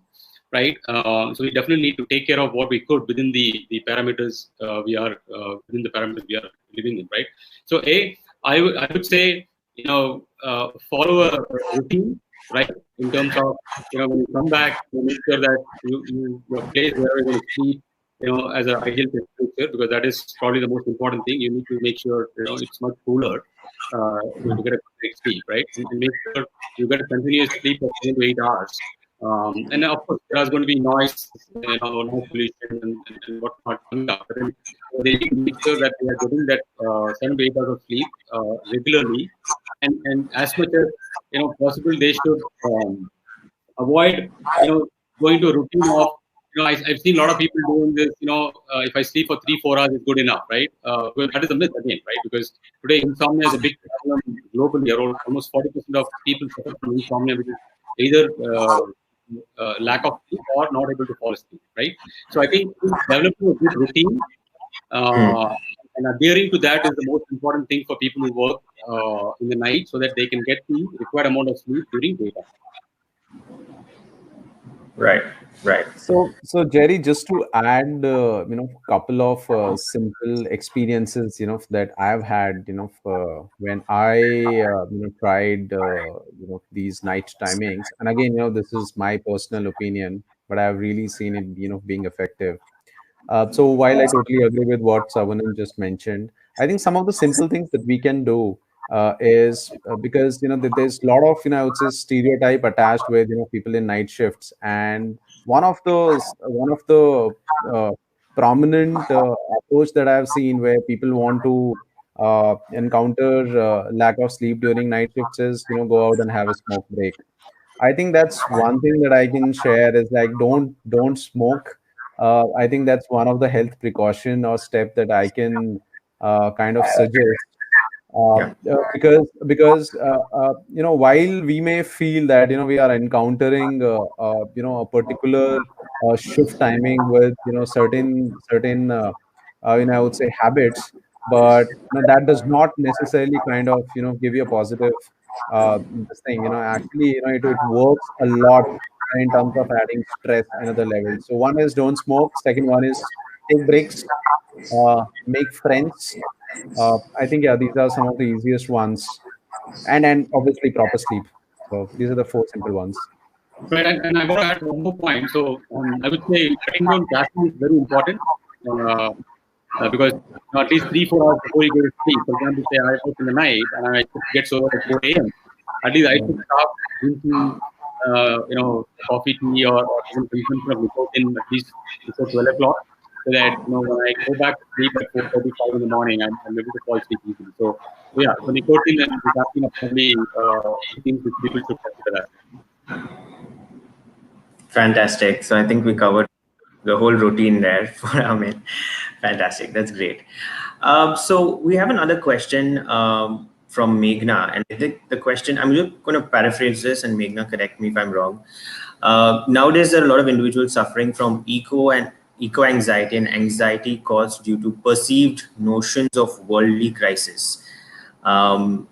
right? So we definitely need to take care of what we could within the parameters within the parameters we are living in, right? So I would say follow a routine, right? In terms of when you come back, you make sure that your place where you're going to sleep, as an ideal temperature, because that is probably the most important thing. You need to make sure it's much cooler to get a great sleep, right? And make sure you get a continuous sleep of 7 to 8 hours. And then, of course, there's going to be noise, noise pollution and whatnot coming up. But then they need to make sure that they are getting that 7 to 8 hours of sleep regularly, and as much as possible, they should avoid going to a routine of I've seen a lot of people doing this. If I sleep for 3 4 hours, it's good enough, right? Well, that is a myth again, right? Because today insomnia is a big problem globally. Around almost 40% of people suffer from insomnia, which is either lack of sleep or not able to fall asleep, right? So I think developing a good routine uh, and adhering to that is the most important thing for people who work in the night, so that they can get the required amount of sleep during daytime. Right, right. So Jerry, just to add, couple of simple experiences, that I've had, for when I, tried, these night timings. And again, this is my personal opinion, but I've really seen it, being effective. So while I totally agree with what Savanand just mentioned, I think some of the simple things that we can do is because there's a lot of I would say stereotype attached with people in night shifts, and one of the uh, prominent approach that I've seen where people want to encounter lack of sleep during night shifts is go out and have a smoke break. I think that's one thing that I can share is like don't smoke. I think that's one of the health precaution or step that I can kind of suggest. Yeah. Because while we may feel that we are encountering a particular shift timing with certain I would say habits, but that does not necessarily kind of give you a positive this thing. Actually it works a lot in terms of adding stress another level. So one is don't smoke. Second one is take breaks, make friends. I think yeah, these are some of the easiest ones, and obviously proper sleep. So these are the four simple ones. Right, and I want to add one more point. So I would say cutting down caffeine is very important because at least 3 4 hours before you go to sleep. For example, say I work in the night and I get over at 4 a.m. At least I should stop drinking, coffee, tea, or even consumption of nicotine at least before 12 o'clock, so that when I go back to sleep at 4:35 in the morning, I'm able to fall asleep easily. So yeah, so nicotine and caffeine are probably things which people should consider as. Fantastic. So I think we covered the whole routine there for Amit. Fantastic. That's great. So we have another question from Meghna, and I think the question, I'm just going to paraphrase this, and Meghna, correct me if I'm wrong. Nowadays, there are a lot of individuals suffering from eco anxiety and anxiety caused due to perceived notions of worldly crisis. Um,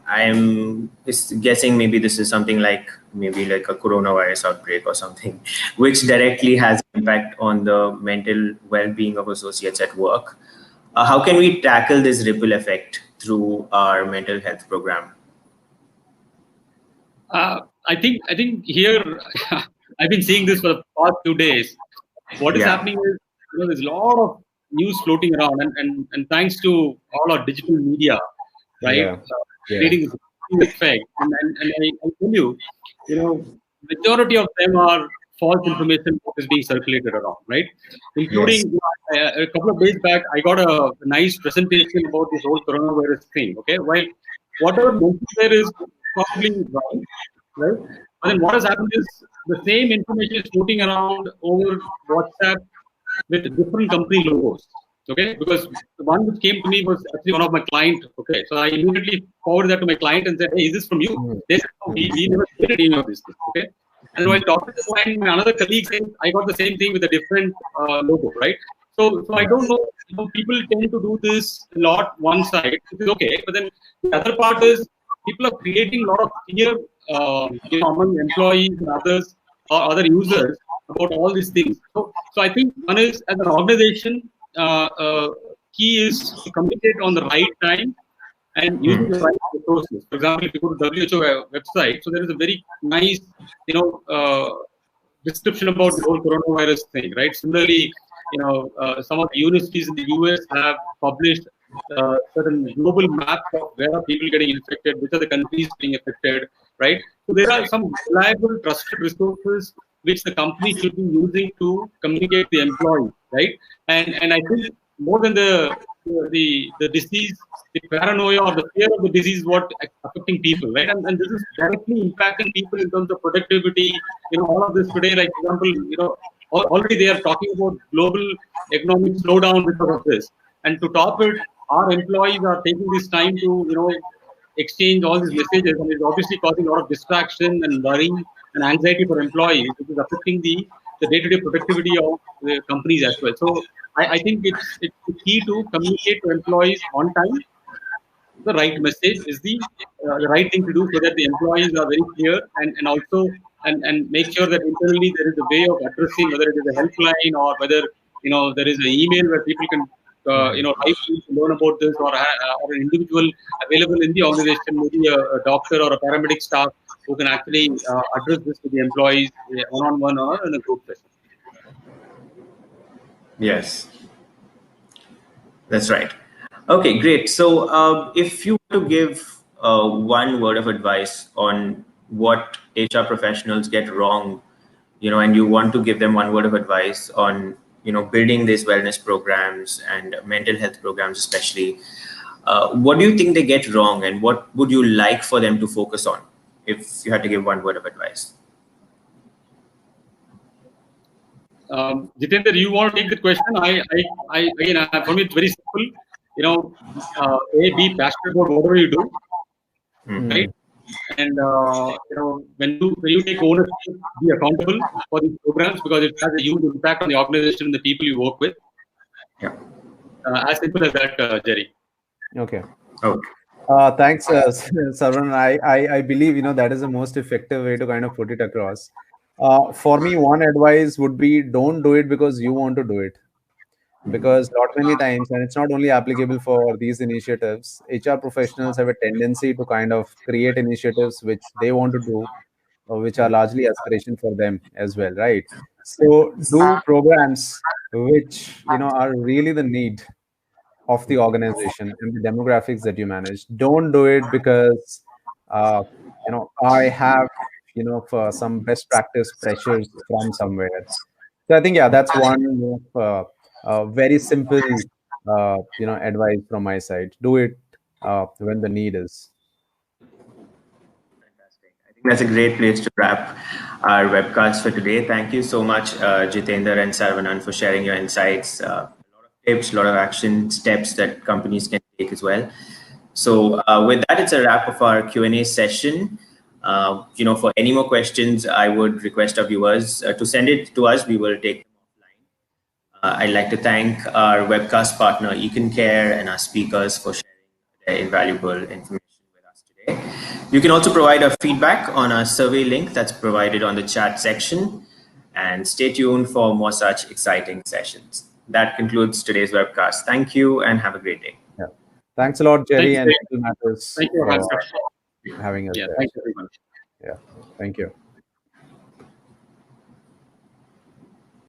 I'm just guessing maybe this is something like maybe like a coronavirus outbreak or something, which directly has impact on the mental well-being of associates at work. How can we tackle this ripple effect through our mental health program? I think here I've been seeing this for the past 2 days. What is happening is, there's a lot of news floating around, and thanks to all our digital media, right, Yeah. Yeah. creating this effect. And I tell you, majority of them are false information that is being circulated around, right? Including a couple of days back, I got a nice presentation about this whole coronavirus thing. Okay, while whatever mentioned there is probably right? But then what has happened is the same information is floating around over WhatsApp with different company logos. Okay, because the one which came to me was actually one of my client. Okay, so I immediately forwarded that to my client and said, "Hey, is this from you?" They said, "No, we never did any of this." Okay, and while talking to the client, my another colleague said, "I got the same thing with a different logo." Right. So I don't know. People tend to do this a lot one side, which is okay, but then the other part is people are creating a lot of fear among employees and others or other users about all these things. So I think one is, as an organization, key is to communicate on the right time and using the right resources. For example, if you go to WHO website, so there is a very nice, description about the whole coronavirus thing, right? Similarly, some of the universities in the US have published certain global maps of where are people getting infected, which are the countries being affected, right? So there are some reliable, trusted resources which the company should be using to communicate to the employee, right? And I think more than the disease, the paranoia or the fear of the disease is what affecting people, right? And this is directly impacting people in terms of productivity. All of this today, like for example, already they are talking about global economic slowdown because of this. And to top it, our employees are taking this time to, exchange all these messages, and it's obviously causing a lot of distraction and worry and anxiety for employees, which is affecting the day-to-day productivity of the companies as well. So I think it's key to communicate to employees on time. The right message is the right thing to do, so that the employees are very clear, and also and make sure that internally there is a way of addressing, whether it is a helpline or whether there is an email where people can write to learn about this, or an individual available in the organization, maybe a doctor or a paramedic staff who can actually address this to the employees one-on-one or in a group session. Yes, that's right. Okay, great. So if you were to give one word of advice on what HR professionals get wrong, and you want to give them one word of advice on, building these wellness programs and mental health programs, especially, what do you think they get wrong, and what would you like for them to focus on if you had to give one word of advice? Jitendra, you want to take the question? Again, for me, it's very simple. Be passionate about whatever you do, right? And when you take ownership, be accountable for these programs, because it has a huge impact on the organization and the people you work with. Yeah. As simple as that, Jerry. Okay. Okay. Thanks, Sarvan. I believe that is the most effective way to kind of put it across. For me, one advice would be, don't do it because you want to do it. Because not many times, and it's not only applicable for these initiatives, HR professionals have a tendency to kind of create initiatives which they want to do, or which are largely aspiration for them as well, right? So do programs which are really the need of the organization and the demographics that you manage. Don't do it because uh, I have for some best practice pressures from somewhere. So I think, yeah, that's one very simple advice from my side. Do it when the need is. Fantastic. I think that's a great place to wrap our webcast for today. Thank you so much, Jitendra and Saravanan, for sharing your insights. A lot of tips, a lot of action steps that companies can take as well. So with that, it's a wrap of our Q&A session. For any more questions, I would request our viewers to send it to us. We will take them offline. I'd like to thank our webcast partner, EconCare, and our speakers for sharing their invaluable information with us today. You can also provide our feedback on our survey link that's provided on the chat section. And stay tuned for more such exciting sessions. That concludes today's webcast. Thank you and have a great day. Yeah. Thanks a lot, Jerry, and Thank you, Matters Thank you, for having us Yeah, there. thank you very much. Yeah, thank you.